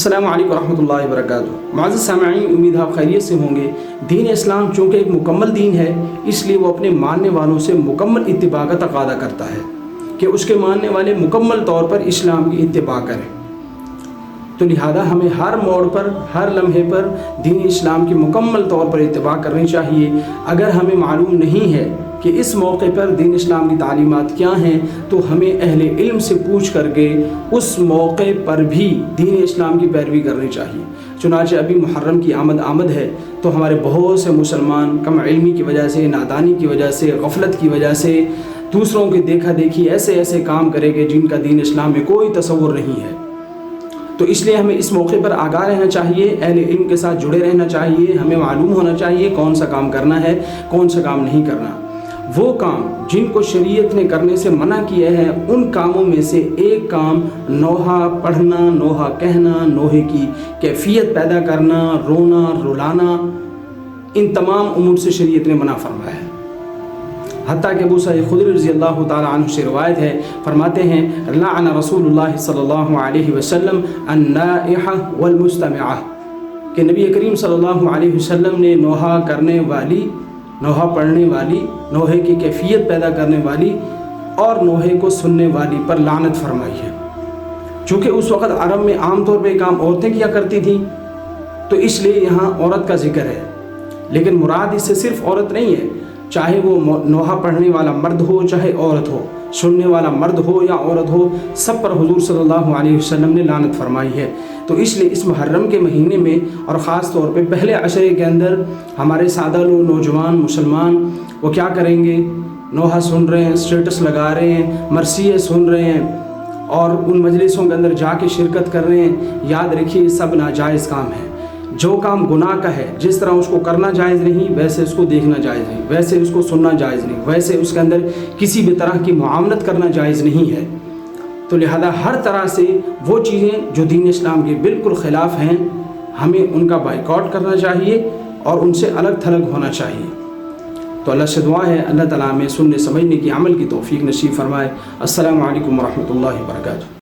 السلام علیکم ورحمۃ اللہ وبرکاتہ۔ معزز سامعین، امید آپ خیریت سے ہوں گے۔ دین اسلام چونکہ ایک مکمل دین ہے، اس لیے وہ اپنے ماننے والوں سے مکمل اتباع کا تقاضا کرتا ہے کہ اس کے ماننے والے مکمل طور پر اسلام کی اتباع کریں۔ تو لہذا ہمیں ہر موڑ پر، ہر لمحے پر دین اسلام کی مکمل طور پر اتباع کرنی چاہیے۔ اگر ہمیں معلوم نہیں ہے کہ اس موقع پر دین اسلام کی تعلیمات کیا ہیں، تو ہمیں اہل علم سے پوچھ کر کے اس موقع پر بھی دین اسلام کی پیروی کرنی چاہیے۔ چنانچہ ابھی محرم کی آمد ہے، تو ہمارے بہت سے مسلمان کم علمی کی وجہ سے، نادانی کی وجہ سے، غفلت کی وجہ سے دوسروں کے دیکھا دیکھی ایسے کام کرے گے جن کا دین اسلام میں کوئی تصور نہیں ہے۔ تو اس لیے ہمیں اس موقع پر آگاہ رہنا چاہیے، اہل علم کے ساتھ جڑے رہنا چاہیے، ہمیں معلوم ہونا چاہیے کون سا کام کرنا ہے، کون سا کام نہیں کرنا۔ وہ کام جن کو شریعت نے کرنے سے منع کیا ہے، ان کاموں میں سے ایک کام نوحہ پڑھنا، نوحہ کہنا، نوحے کی کیفیت پیدا کرنا، رونا، رلانا، ان تمام امور سے شریعت نے منع فرمایا ہے۔ حتیٰ کہ ابو سعید خدری رضی اللہ تعالیٰ عنہ سے روایت ہے، فرماتے ہیں لعن رسول اللہ صلی اللہ علیہ وسلم النائحہ والمستمعہ، کہ نبی کریم صلی اللہ علیہ وسلم نے نوحہ کرنے والی، نوحہ پڑھنے والی، نوحے کی کیفیت پیدا کرنے والی اور نوحے کو سننے والی پر لعنت فرمائی ہے۔ چونکہ اس وقت عرب میں عام طور پہ کام عورتیں کیا کرتی تھیں، تو اس لیے یہاں عورت کا ذکر ہے، لیکن مراد اس سے صرف عورت نہیں ہے، چاہے وہ نوحہ پڑھنے والا مرد ہو چاہے عورت ہو، سننے والا مرد ہو یا عورت ہو، سب پر حضور صلی اللہ علیہ وسلم نے لعنت فرمائی ہے۔ تو اس لیے اس محرم کے مہینے میں اور خاص طور پہ پہلے عشرے کے اندر ہمارے سادہ لوگ، نوجوان مسلمان، وہ کیا کریں گے؟ نوحہ سن رہے ہیں، اسٹیٹس لگا رہے ہیں، مرثیے سن رہے ہیں اور ان مجلسوں کے اندر جا کے شرکت کر رہے ہیں۔ یاد رکھیے یہ سب ناجائز کام ہے۔ جو کام گناہ کا ہے، جس طرح اس کو کرنا جائز نہیں، ویسے اس کو دیکھنا جائز نہیں، ویسے اس کو سننا جائز نہیں، ویسے اس کے اندر کسی بھی طرح کی معاملت کرنا جائز نہیں ہے۔ تو لہذا ہر طرح سے وہ چیزیں جو دین اسلام کے بالکل خلاف ہیں، ہمیں ان کا بائیکاٹ کرنا چاہیے اور ان سے الگ تھلگ ہونا چاہیے۔ تو اللہ سے دعا ہے اللہ تعالیٰ ہمیں سننے سمجھنے کی، عمل کی توفیق نصیب فرمائے۔ السلام علیکم ورحمۃ اللہ وبرکاتہ۔